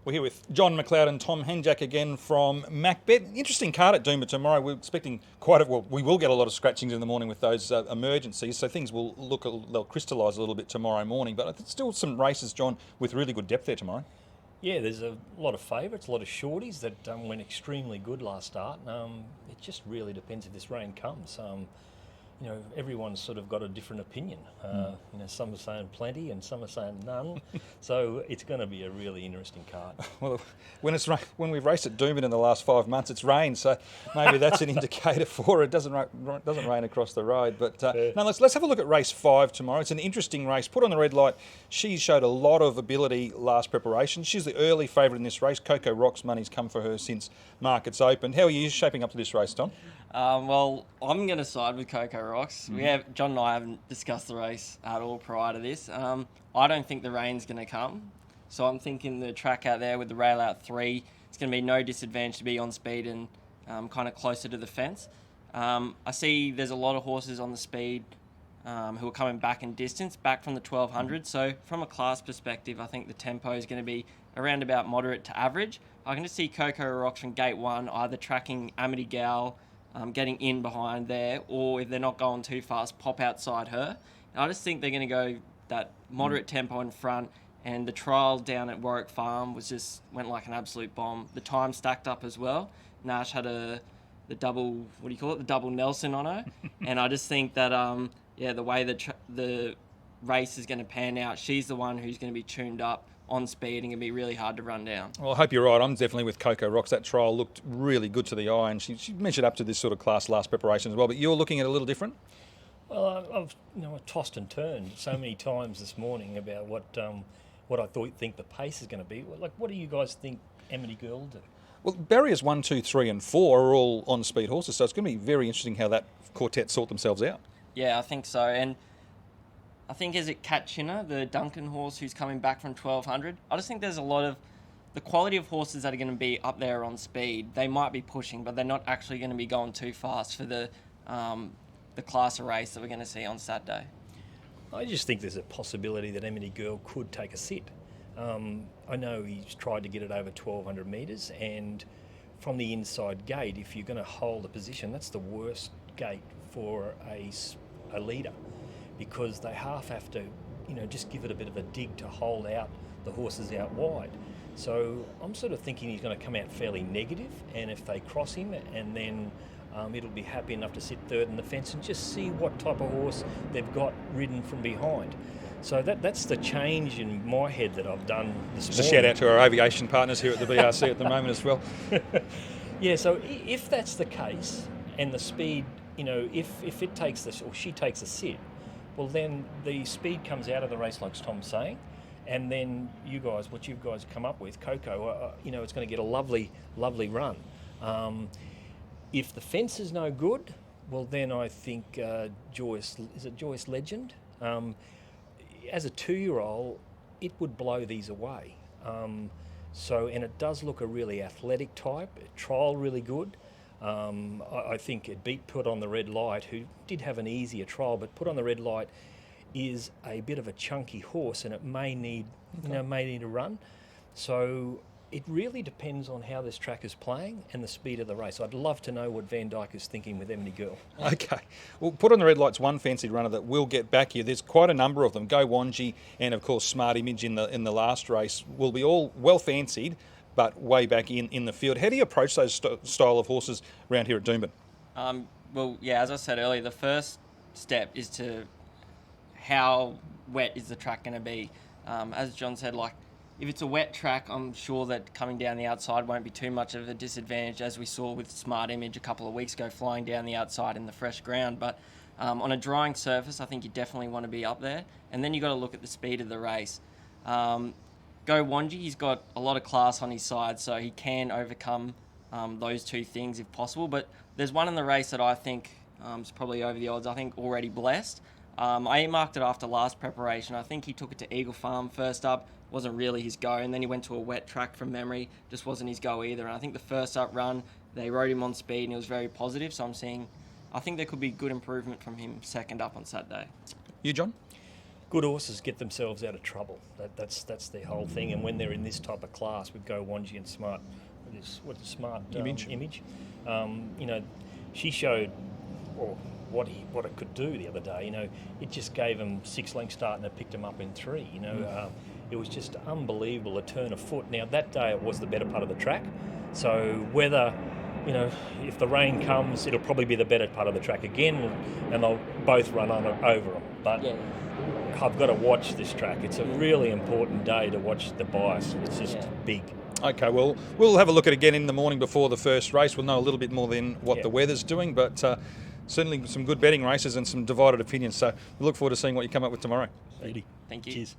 We're here with John Mcleod and Tom Henjak again from MacBet. Interesting card at Doomben tomorrow. We're expecting we will get a lot of scratchings in the morning with those emergencies, so things will they'll crystallise a little bit tomorrow morning. But I think still some races, John, with really good depth there tomorrow. Yeah, there's a lot of favourites, a lot of shorties that went extremely good last start. It just really depends if this rain comes. Everyone's sort of got a different opinion. Some are saying plenty and some are saying none. So it's going to be a really interesting card. Well, when we've raced at Doomben in the last 5 months, it's rained, so maybe that's an indicator for it. It doesn't rain across the road. But no, let's have a look at race 5 tomorrow. It's an interesting race. Put on the red light. She showed a lot of ability last preparation. She's the early favourite in this race. Coco Rock's money's come for her since markets opened. How are you shaping up to this race, Tom? Well, I'm going to side with Coco Rocks. John and I haven't discussed the race at all prior to this. I don't think the rain's going to come. So I'm thinking the track out there with the rail out 3, it's going to be no disadvantage to be on speed and kind of closer to the fence. I see there's a lot of horses on the speed who are coming back in distance, back from the 1200. So from a class perspective, I think the tempo is going to be around about moderate to average. I can just see Coco Rocks from gate 1 either tracking Amity Gal, getting in behind there, or if they're not going too fast, pop outside her. And I just think they're going to go that moderate tempo in front, and the trial down at Warwick Farm went like an absolute bomb. The time stacked up as well. Nash had the double, the double Nelson on her. And I just think that, the way the race is going to pan out, she's the one who's going to be tuned up on speed and can be really hard to run down. Well, I hope you're right. I'm definitely with Coco Rocks. That trial looked really good to the eye, and she measured up to this sort of class last preparation as well. But you're looking at a little different? Well, I've tossed and turned so many times this morning about what I think the pace is going to be. Like, what do you guys think Amity Girl will do? Well, barriers 1, 2, 3 and 4 are all on-speed horses, so it's going to be very interesting how that quartet sort themselves out. Yeah, I think so. And I think, is it Cat Chinner, the Duncan horse who's coming back from 1200? I just think there's a lot of the quality of horses that are going to be up there on speed. They might be pushing, but they're not actually going to be going too fast for the class of race that we're going to see on Saturday. I just think there's a possibility that Amity Girl could take a sit. I know he's tried to get it over 1200 metres, and from the inside gate, if you're going to hold a position, that's the worst gate for a leader, because they half have to, just give it a bit of a dig to hold out the horses out wide. So I'm sort of thinking he's going to come out fairly negative, and if they cross him, and then it'll be happy enough to sit third in the fence and just see what type of horse they've got ridden from behind. So that's the change in my head that I've done this morning. Just a shout out to our aviation partners here at the BRC at the moment as well. Yeah, so if that's the case, and the speed, if it takes this, or she takes a sit, well, then the speed comes out of the race, like Tom's saying, and then what you guys come up with, Coco, it's going to get a lovely, lovely run. If the fence is no good, well, then I think Joyce Legend? As a 2-year-old, it would blow these away. And it does look a really athletic type, trial really good. I think it beat Put on the Red Light, who did have an easier trial, but Put on the Red Light is a bit of a chunky horse, and it may need a run. So it really depends on how this track is playing and the speed of the race. I'd love to know what Van Dyke is thinking with Amity Girl. Okay. Well, Put on the Red Light's one fancy runner that will get back here. There's quite a number of them. Go Wanji and, of course, Smart Image in the last race will be all well fancied, but way back in the field. How do you approach those style of horses around here at Doomben? As I said earlier, the first step is to how wet is the track going to be. As John said, if it's a wet track, I'm sure that coming down the outside won't be too much of a disadvantage, as we saw with Smart Image a couple of weeks ago, flying down the outside in the fresh ground. But on a drying surface, I think you definitely want to be up there. And then you've got to look at the speed of the race. Go Wanji, he's got a lot of class on his side, so he can overcome those two things if possible. But there's one in the race that I think is probably over the odds. I think already Blessed. I earmarked it after last preparation. I think he took it to Eagle Farm first up. Wasn't really his go, and then he went to a wet track from memory. Just wasn't his go either. And I think the first up run, they rode him on speed, and it was very positive. So I think there could be good improvement from him second up on Saturday. You, John? good horses get themselves out of trouble. That's their whole thing. And when they're in this type of class with Go Wanji and Smart, what's Smart Image. You know, she showed what it could do the other day. You know, it just gave him 6 lengths start and it picked him up in 3. You know, it was just unbelievable, a turn of foot. Now that day it was the better part of the track, so whether, you know, if the rain comes, it'll probably be the better part of the track again, and they'll both run over them. But I've got to watch this track. It's a really important day to watch the bias. It's just big. Okay, well, we'll have a look at it again in the morning before the first race. We'll know a little bit more then what the weather's doing, but certainly some good betting races and some divided opinions. So we look forward to seeing what you come up with tomorrow. Eddie. Thank you. Cheers.